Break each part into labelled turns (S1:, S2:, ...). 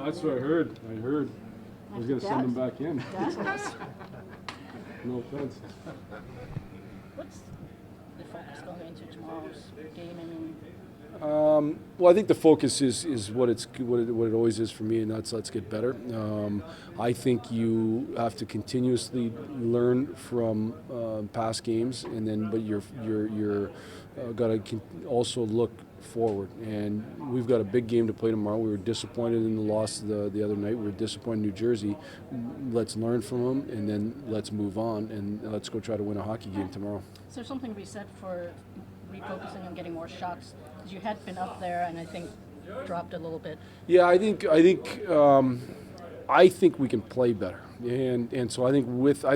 S1: That's what I heard. I was going to send them back in. No offense.
S2: What's the focus going into tomorrow's game? I mean,
S1: Well, I think the focus is what it always is for me, and that's let's get better. I think you have to continuously learn from past games, and then but you're got to also look forward. And we've got a big game to play tomorrow. We were disappointed in the loss the other night. We were disappointed in New Jersey. Let's learn from them, and then let's move on, and let's go try to win a hockey game tomorrow.
S2: is there something to be said for refocusing on getting more shots? Because you had been up there and I think dropped a little bit.
S1: Yeah, I think we can play better, and so I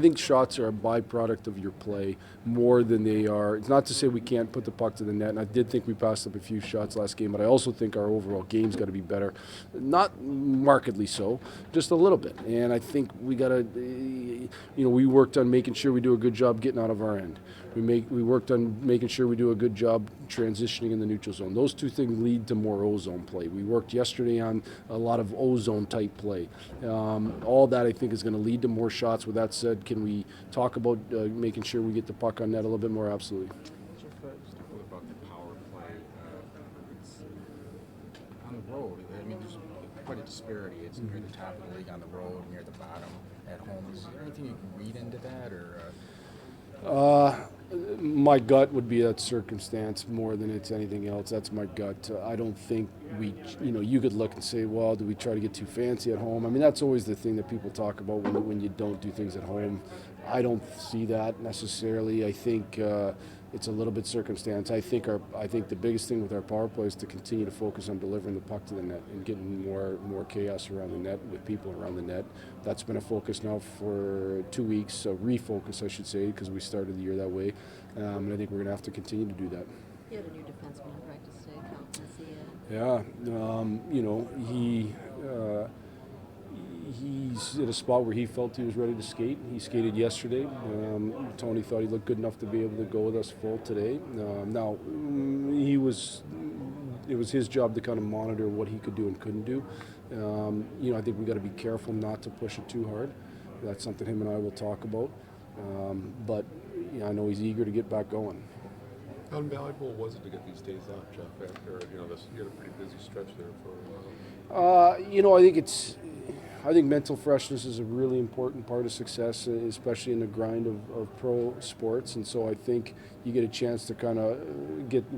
S1: think shots are a byproduct of your play more than they are. It's not to say we can't put the puck to the net, and I did think we passed up a few shots last game, but I also think our overall game's got to be better, not markedly so, just a little bit. And I think we got to, we worked on making sure we do a good job getting out of our end. We worked on making sure we do a good job transitioning in the neutral zone. Those two things lead to more O-zone play. We worked yesterday on a lot of O-zone type play. All that I think is going to lead to more shots. With that said, can we talk about making sure we get the puck on net a little bit more? Absolutely.
S3: What about the power play? It's on the road. I mean, there's quite a disparity. It's near the top of the league on the road, near the bottom at home. Is there anything you can read into that, or?
S1: My gut would be that circumstance more than it's anything else. That's my gut. I don't think you could look and say, well, do we try to get too fancy at home? I mean, that's always the thing that people talk about when you don't do things at home. I don't see that necessarily. I think it's a little bit circumstance. I think the biggest thing with our power play is to continue to focus on delivering the puck to the net and getting more chaos around the net with people around the net. That's been a focus now for 2 weeks, so refocus, I should say, because we started the year that way. And I think we're going to have to continue to do that.
S4: You had a new defenseman on practice today,
S1: He's at a spot where he felt he was ready to skate. He skated yesterday. Tony thought he looked good enough to be able to go with us full today. It was his job to kind of monitor what he could do and couldn't do. I think we got to be careful not to push it too hard. That's something him and I will talk about. But I know he's eager to get back going.
S5: How valuable was it to get these days off, Jeff? After you had a pretty busy stretch there for a while.
S1: I think mental freshness is a really important part of success, especially in the grind of pro sports. And so I think you get a chance to kind of get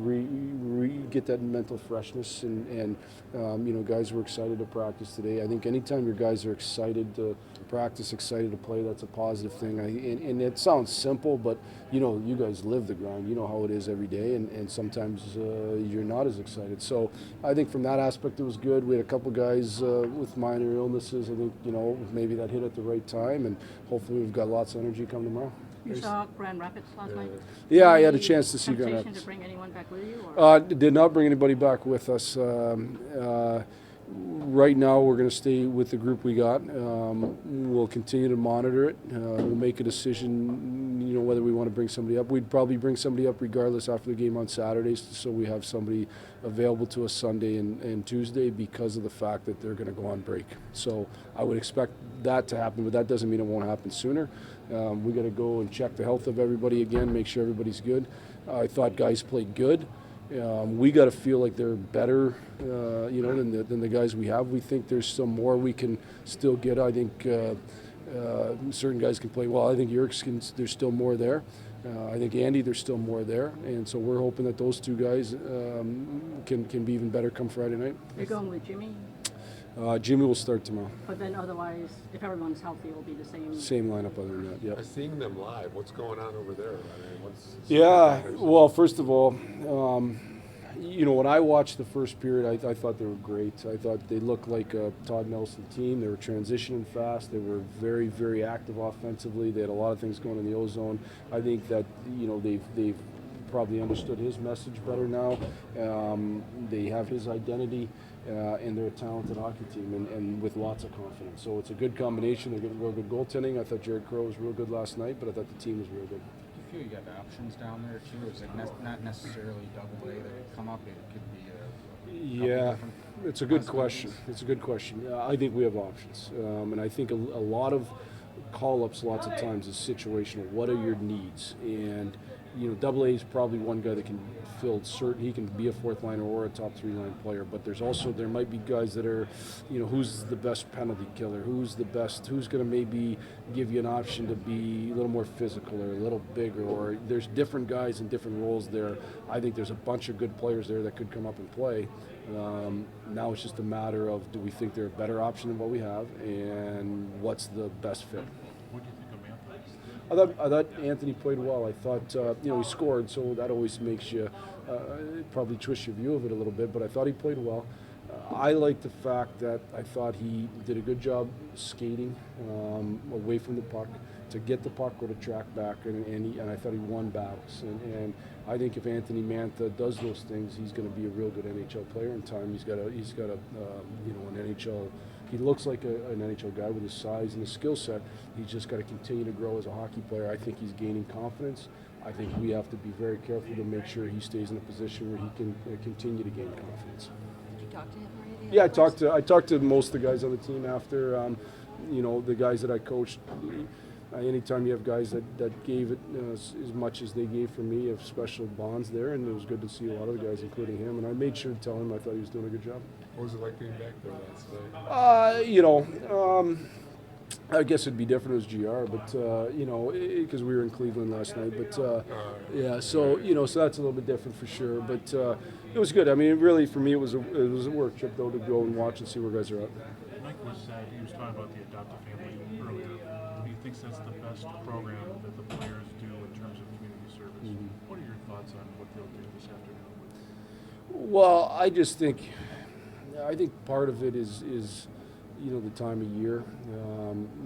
S1: that mental freshness. And guys were excited to practice today. I think anytime your guys are excited to practice, excited to play, that's a positive thing. And it sounds simple, but you guys live the grind. You know how it is every day, and sometimes you're not as excited. So I think from that aspect it was good. We had a couple guys with minor illnesses. I think maybe that hit at the right time, and hopefully we've got lots of energy come tomorrow.
S2: You saw Grand Rapids last night?
S1: Yeah, I had a chance to see Grand Rapids.
S2: To bring anyone back with you? Or?
S1: Did not bring anybody back with us. Right now, we're going to stay with the group we got. We'll continue to monitor it. We'll make a decision, whether we want to bring somebody up. We'd probably bring somebody up regardless after the game on Saturdays, so we have somebody available to us Sunday and Tuesday because of the fact that they're going to go on break. So I would expect that to happen, but that doesn't mean it won't happen sooner. We got to go and check the health of everybody again, make sure everybody's good. I thought guys played good. We got to feel like they're better, than the guys we have. We think there's still more we can still get. I think certain guys can play well. I think there's still more there. I think Andy, there's still more there. And so we're hoping that those two guys can be even better come Friday night.
S2: You're going with Jimmy?
S1: Jimmy will start tomorrow.
S2: But then otherwise, if everyone's healthy, it will be the same.
S1: Same lineup other than that, yeah.
S5: Seeing them live, what's going on over there?
S1: Well, first of all, when I watched the first period, I thought they were great. I thought they looked like a Todd Nelson team. They were transitioning fast. They were very, very active offensively. They had a lot of things going in the O-zone. I think that, they've probably understood his message better now. They have his identity. And they're a talented hockey team and with lots of confidence. So it's a good combination. They're getting real good goaltending. I thought Jared Crowe was real good last night, but I thought the team was real good.
S3: Do you feel you got options down there too? Is it not necessarily double A that could come up? It could be a couple different
S1: It's a good question. It's a good question. I think we have options, and I think a lot of call-ups lots of times is situational. What are your needs? And Double A is probably one guy that can fill certain. He can be a fourth liner or a top three line player. But there might be guys that are, who's the best penalty killer? Who's the best? Who's going to maybe give you an option to be a little more physical or a little bigger? Or there's different guys in different roles there. I think there's a bunch of good players there that could come up and play. Now it's just a matter of, do we think they're a better option than what we have, and what's the best fit?
S6: What do you think of Anthony?
S1: I thought Anthony played well. I thought, he scored, so that always makes you probably twist your view of it a little bit, but I thought he played well. I like the fact that I thought he did a good job skating away from the puck to get the puck or to track back, and I thought he won battles. And I think if Anthony Mantha does those things, he's going to be a real good NHL player in time. He's got an NHL. He looks like an NHL guy with his size and his skill set. He's just got to continue to grow as a hockey player. I think he's gaining confidence. I think we have to be very careful to make sure he stays in a position where he can continue to gain confidence.
S4: Did you talk to him or anything?
S1: Yeah, I talked to most of the guys on the team after. The guys that I coached. Anytime you have guys that gave it as much as they gave for me, you have special bonds there, and it was good to see a lot of the guys, including him. And I made sure to tell him I thought he was doing a good job.
S5: What was it like being back there last night?
S1: I guess it'd be different as GR, but because we were in Cleveland last night. But yeah, so that's a little bit different for sure. But it was good. I mean, really for me, it was a work trip though to go and watch and see where guys are at.
S6: Mike was talking about the adoptive family earlier. He thinks that's the best program that the players do in terms of community service.
S1: Mm-hmm.
S6: What are your thoughts on what they'll do this afternoon?
S1: Well, I think part of it is the time of year.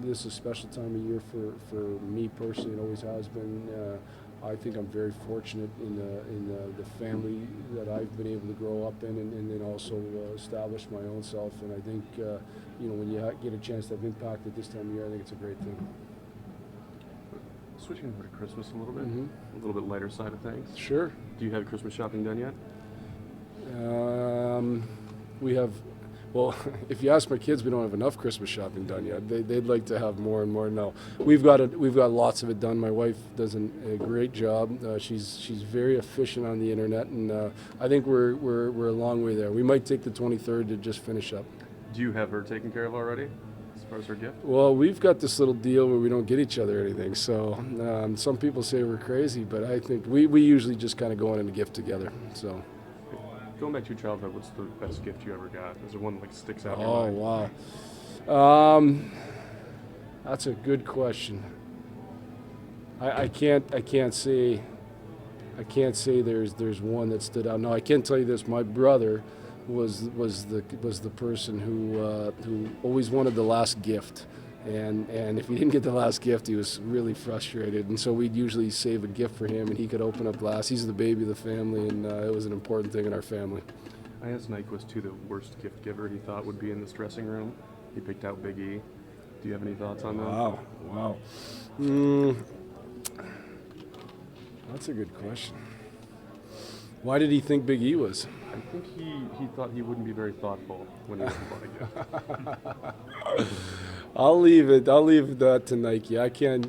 S1: This is a special time of year for me personally. It always has been. I think I'm very fortunate in the family that I've been able to grow up in, and then also establish my own self. And I think when you get a chance to have impact at this time of year, I think it's a great thing.
S7: Switching over to Christmas a little bit,
S1: Mm-hmm.
S7: a little bit lighter side of things.
S1: Sure.
S7: Do you have Christmas shopping done yet?
S1: We have. Well, if you ask my kids, we don't have enough Christmas shopping done yet. They'd like to have more and more. No, we've got lots of it done. My wife does a great job. She's very efficient on the internet, and I think we're a long way there. We might take the 23rd to just finish up.
S7: Do you have her taken care of already, as far as her gift?
S1: Well, we've got this little deal where we don't get each other anything. So some people say we're crazy, but I think we usually just kind of go in and gift together. So.
S7: Going back to your childhood, what's the best gift you ever got? Is there one that sticks out in your
S1: Oh
S7: mind?
S1: wow, that's a good question. I can't say there's one that stood out. No, I can tell you this. My brother was the person who always wanted the last gift. And if he didn't get the last gift, he was really frustrated. And so we'd usually save a gift for him, and he could open up last. He's the baby of the family, and it was an important thing in our family.
S7: I asked Nyquist, too, the worst gift giver he thought would be in this dressing room. He picked out Big E. Do you have any thoughts on that?
S1: Wow. That's a good question. Why did he think Big E was?
S7: I think he thought he wouldn't be very thoughtful when he was bought a gift.
S1: I'll leave that to Nike. I can't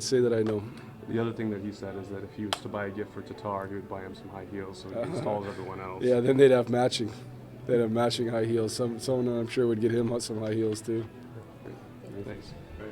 S1: say that I know.
S7: The other thing that he said is that if he was to buy a gift for Tatar, he would buy him some high heels so he'd be as tall as everyone else.
S1: Yeah, then they'd have matching. They'd have matching high heels. Someone I'm sure would get him some high heels too.
S7: Thanks.
S5: Thanks, Mark.